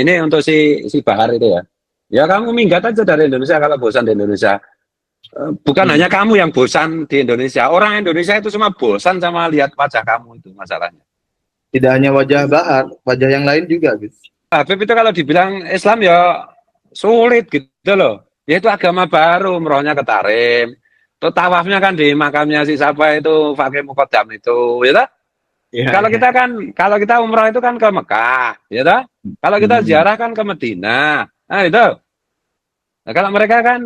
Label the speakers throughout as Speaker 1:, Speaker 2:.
Speaker 1: Ini untuk si Bahar itu ya. Ya kamu minggat aja dari Indonesia kalau bosan di Indonesia. Bukan
Speaker 2: Hmm.
Speaker 1: hanya kamu yang bosan di Indonesia. Orang Indonesia itu semua bosan sama lihat wajah kamu itu masalahnya.
Speaker 2: Tidak hanya wajah Bahar, wajah yang lain juga, Gus.
Speaker 1: Habib itu kalau dibilang Islam ya sulit gitu loh. Ya itu agama baru, umrohnya ke Tarim. Tuh tawafnya kan di makamnya si siapa itu Fakih Muqaddam itu, ya toh?
Speaker 2: Iya,
Speaker 1: Kalau
Speaker 2: iya.
Speaker 1: kita kan, kalau kita umroh itu kan ke Mekah, ya toh? Kalau kita
Speaker 2: Hmm.
Speaker 1: ziarah kan ke Medina. Nah itu. Nah, kalau mereka kan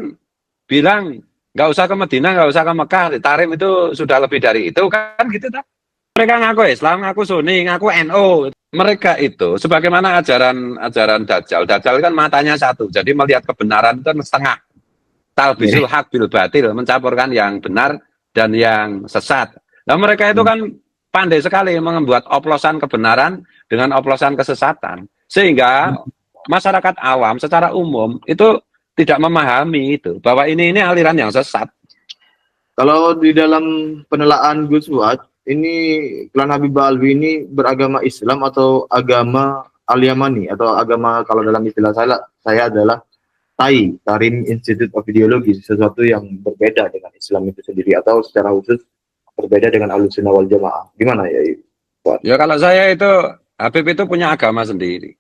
Speaker 1: bilang nggak usah ke Medina, nggak usah ke Mekah, di Tarim itu sudah lebih dari itu kan gitu toh? Mereka ngaku Islam, ngaku Sunni, ngaku NU. Mereka itu sebagaimana ajaran Dajjal. Dajjal kan matanya satu, jadi melihat kebenaran itu setengah.
Speaker 2: Iya.
Speaker 1: Talbisul haq bil batil, mencampurkan yang benar dan yang sesat. Nah mereka itu
Speaker 2: Hmm.
Speaker 1: kan pandai sekali membuat oplosan kebenaran dengan oplosan kesesatan. Sehingga masyarakat awam secara umum itu tidak memahami itu bahwa ini aliran yang sesat.
Speaker 2: Kalau di dalam penelaan Gus Fuad, ini klan Habib Alwi ini beragama Islam atau agama Al-Yamani atau agama kalau dalam istilah saya adalah TAI, Tarim Institute of Ideology, sesuatu yang berbeda dengan Islam itu sendiri atau secara khusus berbeda dengan Ahlussunnah wal Jamaah. Gimana ya, Fuad?
Speaker 1: Ya kalau saya itu Habib itu punya agama sendiri.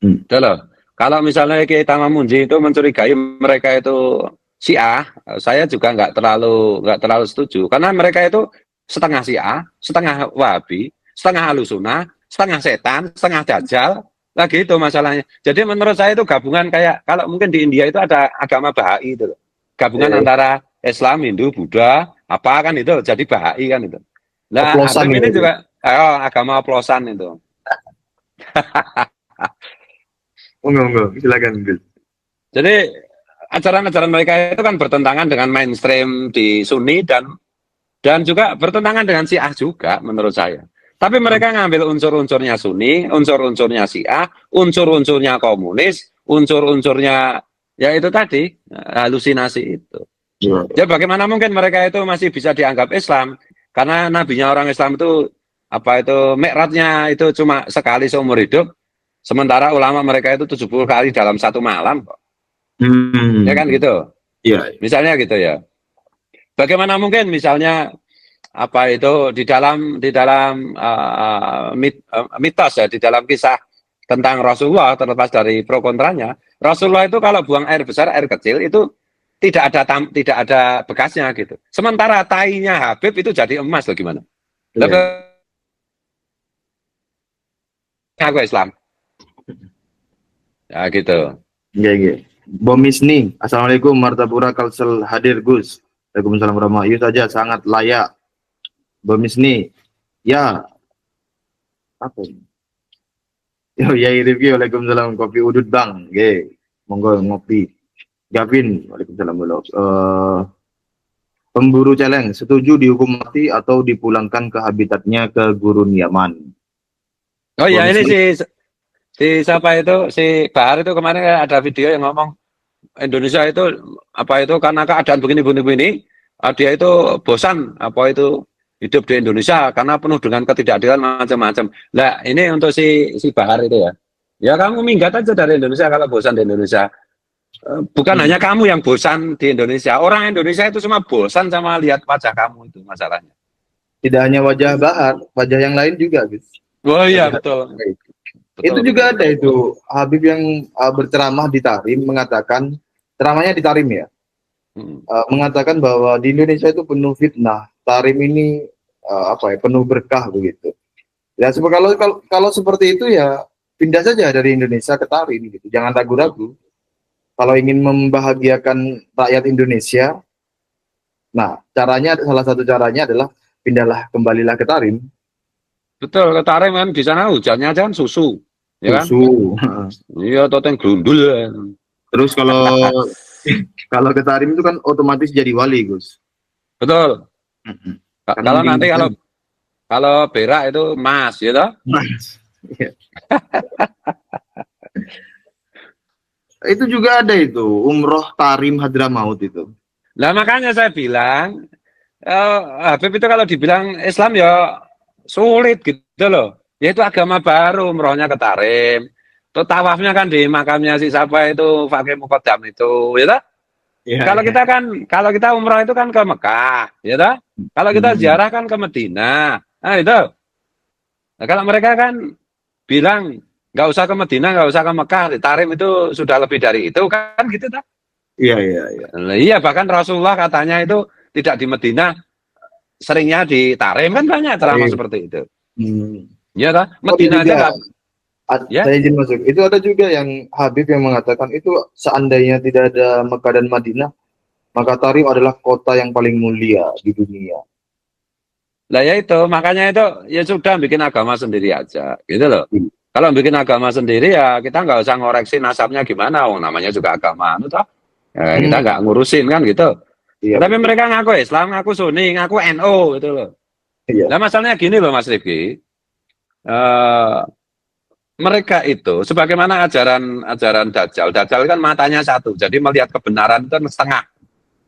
Speaker 2: Hmm.
Speaker 1: Udah loh. Kalau misalnya kita Mamunji itu mencurigai mereka itu Syiah, saya juga nggak terlalu setuju karena mereka itu setengah Syiah, setengah Wahabi, setengah Ahlussunnah, setengah setan, setengah Dajjal. Lagi itu masalahnya. Jadi menurut saya itu gabungan kayak kalau mungkin di India itu ada agama Bahai itu loh. Gabungan
Speaker 2: Eh,
Speaker 1: antara Islam, Hindu, Buddha, apa kan itu jadi Bahai kan itu. Nah,
Speaker 2: oplosan
Speaker 1: Habib ini
Speaker 2: gitu.
Speaker 1: juga agama oplosan itu.
Speaker 2: Enggak, silakan Gus.
Speaker 1: Jadi ajaran-ajaran mereka itu kan bertentangan dengan mainstream di Sunni dan juga bertentangan dengan Syiah juga menurut saya. Tapi mereka ngambil unsur-unsurnya Sunni, unsur-unsurnya Syiah, unsur-unsurnya komunis, unsur-unsurnya ya itu tadi halusinasi itu.
Speaker 2: Ya.
Speaker 1: Ya bagaimana mungkin mereka itu masih bisa dianggap Islam karena nabinya orang Islam itu apa itu mi'rajnya itu cuma sekali seumur hidup, sementara ulama mereka itu 70 kali dalam satu malam. Ya
Speaker 2: Hmm.
Speaker 1: kan gitu.
Speaker 2: Ya.
Speaker 1: Misalnya gitu ya. Bagaimana mungkin misalnya apa itu di dalam mitos ya, di dalam kisah tentang Rasulullah terlepas dari pro kontranya, Rasulullah itu kalau buang air besar, air kecil itu tidak ada bekasnya gitu. Sementara tainya Habib itu jadi emas loh gimana?
Speaker 2: Iya.
Speaker 1: Lebih aku Islam. Ya gitu.
Speaker 2: Iya, iya. Bom Isni, Assalamualaikum, Martapura Kalsel hadir Gus. Waalaikumsalam warahmatullahi wabarakatuh. Saja sangat layak. Bom Isni, ya, apa ini? Yo, ya review, Waalaikumsalam, kopi udut bang. Oke, monggo ngopi. Gavin, Waalaikumsalam. Pemburu celeng, setuju dihukum mati atau dipulangkan ke habitatnya ke gurun Yaman.
Speaker 1: Oh
Speaker 2: Bom
Speaker 1: ya ini
Speaker 2: Isni,
Speaker 1: si siapa itu si Bahar itu kemarin ada video yang ngomong Indonesia itu apa itu karena keadaan begini dia itu bosan apa itu hidup di Indonesia karena penuh dengan ketidakadilan macam-macam. Nah ini untuk si Bahar itu ya. Ya kamu minggat aja dari Indonesia kalau bosan di Indonesia. Bukan hanya
Speaker 2: hmm,
Speaker 1: kamu yang bosan di Indonesia. Orang Indonesia itu semua bosan sama lihat wajah kamu itu masalahnya.
Speaker 2: tidak hanya wajah Bahar, wajah yang lain juga, Gus.
Speaker 1: Oh iya
Speaker 2: Wajah
Speaker 1: betul.
Speaker 2: itu
Speaker 1: Betul betul
Speaker 2: juga ada
Speaker 1: betul.
Speaker 2: itu Habib yang berceramah di Tarim mengatakan ceramahnya di Tarim ya,
Speaker 1: Hmm.
Speaker 2: mengatakan bahwa di Indonesia itu penuh fitnah. Tarim ini apa ya, penuh berkah begitu. Ya kalau seperti itu ya pindah saja dari Indonesia ke Tarim gitu. Jangan ragu-ragu. Kalau ingin membahagiakan rakyat Indonesia, nah caranya salah satu caranya adalah pindahlah kembalilah ke Tarim.
Speaker 1: Betul, Ketarim kan di sana hujannya aja kan susu, ya kan?
Speaker 2: Susu.
Speaker 1: Iya, toteng grundul. Ya.
Speaker 2: Terus kalau kalau ke Tarim itu kan otomatis jadi wali, Gus.
Speaker 1: Betul.
Speaker 2: Karena
Speaker 1: Kalau nanti kalau
Speaker 2: meninggikan
Speaker 1: kalau berak itu emas, ya toh?
Speaker 2: Mas. Ya. Itu juga ada itu umroh Tarim Hadramaut itu.
Speaker 1: Nah makanya saya bilang, Habib itu kalau dibilang Islam ya sulit gitu loh. Ya itu agama baru, umrohnya ke Tarim. Tuh tawafnya kan di makamnya si siapa itu Fakih Muqaddam itu, ya toh?
Speaker 2: Iya,
Speaker 1: Kalau
Speaker 2: iya.
Speaker 1: kita kan, kalau kita umroh itu kan ke Mekah, ya toh? Kalau kita
Speaker 2: Hmm.
Speaker 1: ziarah kan ke Medina, nah itu. Nah, kalau mereka kan bilang nggak usah ke Medina, nggak usah ke Mekah, di Tarim itu sudah lebih dari itu kan gitu toh?
Speaker 2: Iya, iya, iya.
Speaker 1: Nah, iya bahkan Rasulullah katanya itu tidak di Medina, seringnya di Tarim kan banyak ceramah
Speaker 2: Tarim.
Speaker 1: seperti itu.
Speaker 2: Hmm.
Speaker 1: Ya toh?
Speaker 2: Oh, ada
Speaker 1: Medina aja
Speaker 2: juga.
Speaker 1: nggak, ya.
Speaker 2: Saya izin masuk. Itu ada juga yang Habib yang mengatakan itu seandainya tidak ada Mekah dan Madinah, maka Tarim adalah kota yang paling mulia di dunia.
Speaker 1: Lah ya itu, makanya itu ya sudah bikin agama sendiri aja, gitu loh.
Speaker 2: Hmm.
Speaker 1: Kalau bikin agama sendiri ya kita nggak usah ngoreksi nasabnya gimana, oh namanya juga agama, itu toh. Kita nggak ngurusin kan gitu.
Speaker 2: Iya,
Speaker 1: Tapi
Speaker 2: betul.
Speaker 1: mereka ngaku Islam, ngaku Sunni, ngaku NU gitu loh.
Speaker 2: Iya.
Speaker 1: Nah masalahnya gini loh Mas Rifki, eh mereka itu sebagaimana ajaran Dajjal, Dajjal kan matanya satu, jadi melihat kebenaran itu kan setengah.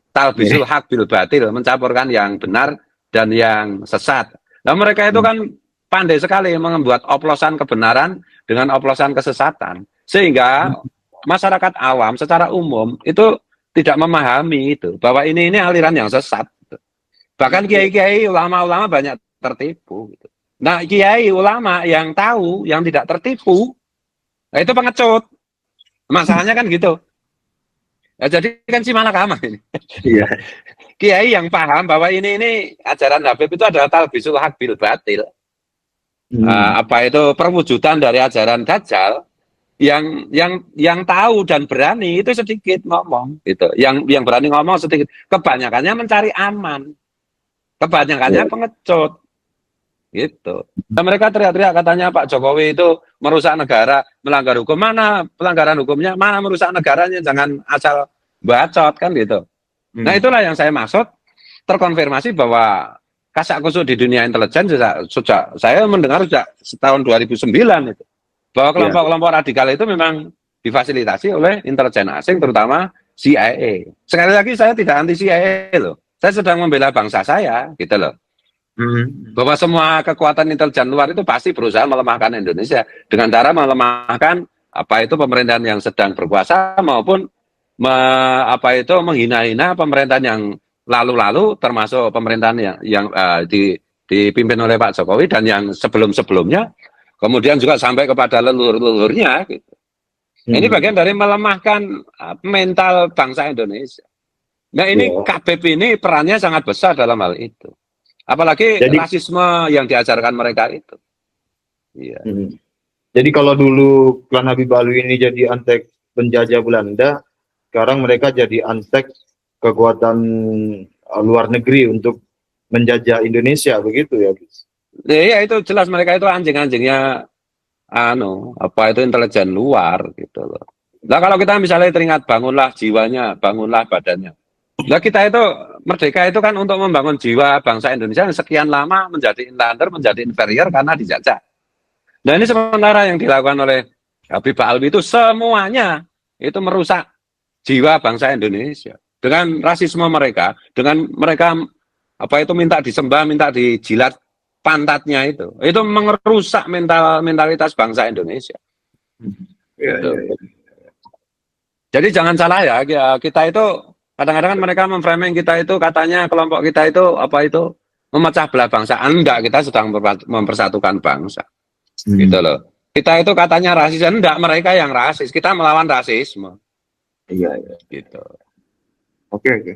Speaker 1: Talbisul
Speaker 2: Iya.
Speaker 1: haq bil batil, mencampurkan yang benar dan yang sesat. Nah mereka itu
Speaker 2: Hmm.
Speaker 1: kan pandai sekali membuat oplosan kebenaran dengan oplosan kesesatan. Sehingga masyarakat awam secara umum itu tidak memahami itu bahwa ini aliran yang sesat. Bahkan kiai-kiai ulama-ulama banyak tertipu. Gitu. Nah kiai ulama yang tahu yang tidak tertipu, nah itu pengecut. Masalahnya kan gitu. Ya, jadi kan si malakama ini.
Speaker 2: Iya.
Speaker 1: Kiai yang paham bahwa ini ajaran Habib itu adalah talbisul haq bil batil.
Speaker 2: Hmm.
Speaker 1: Apa itu perwujudan dari ajaran Dajjal yang tahu dan berani itu sedikit ngomong gitu. Yang berani ngomong sedikit. Kebanyakannya mencari aman. Kebanyakannya
Speaker 2: Iya.
Speaker 1: pengecut gitu. Dan mereka teriak-teriak katanya Pak Jokowi itu merusak negara, melanggar hukum. Mana pelanggaran hukumnya? Mana merusak negaranya? Jangan asal bacot kan gitu. Nah
Speaker 2: Hmm.
Speaker 1: itulah yang saya maksud terkonfirmasi bahwa kasak kusuk di dunia intelijen sejak saya mendengar sejak tahun 2009 itu bahwa
Speaker 2: Iya.
Speaker 1: kelompok-kelompok radikal itu memang difasilitasi oleh intelijen asing terutama CIA. Sekali lagi saya tidak anti CIA loh. Saya sedang membela bangsa saya gitu loh.
Speaker 2: Hmm.
Speaker 1: Bahwa semua kekuatan intelijen luar itu pasti berusaha melemahkan Indonesia dengan cara melemahkan apa itu pemerintahan yang sedang berkuasa maupun menghina-hina pemerintahan yang lalu-lalu termasuk pemerintahan yang dipimpin oleh Pak Jokowi dan yang sebelum-sebelumnya kemudian juga sampai kepada leluhur-leluhurnya gitu. Ini
Speaker 2: Hmm.
Speaker 1: bagian dari melemahkan mental bangsa Indonesia. Nah ini
Speaker 2: Iya.
Speaker 1: KBP ini perannya sangat besar dalam hal itu. Apalagi
Speaker 2: Jadi,
Speaker 1: rasisme yang diajarkan mereka itu. Iya.
Speaker 2: hmm. Jadi kalau dulu klan Habib Alwi ini jadi antek penjajah Belanda, sekarang mereka jadi antek kekuatan luar negeri untuk menjajah Indonesia, begitu ya, Gus?
Speaker 1: Ya itu jelas mereka itu anjing-anjingnya apa itu intelijen luar gitu loh. Nah kalau kita misalnya teringat bangunlah jiwanya, bangunlah badannya. Nah kita itu merdeka itu kan untuk membangun jiwa bangsa Indonesia yang sekian lama menjadi inlander, menjadi inferior karena dijajah. Nah ini sementara yang dilakukan oleh Habib Alwi itu semuanya itu merusak jiwa bangsa Indonesia dengan rasisme mereka, dengan mereka apa itu minta disembah, minta dijilat pantatnya itu merusak mentalitas bangsa Indonesia.
Speaker 2: Iya,
Speaker 1: Gitu.
Speaker 2: iya, iya.
Speaker 1: Jadi jangan salah ya, kita itu kadang-kadang kan mereka memframing kita itu katanya kelompok kita itu apa itu memecah belah bangsa. Enggak, kita sedang mempersatukan bangsa. Gitu
Speaker 2: Hmm.
Speaker 1: loh. Kita itu katanya rasis, enggak, mereka yang rasis. Kita melawan rasisme.
Speaker 2: Iya, iya.
Speaker 1: Gitu.
Speaker 2: Oke, oke.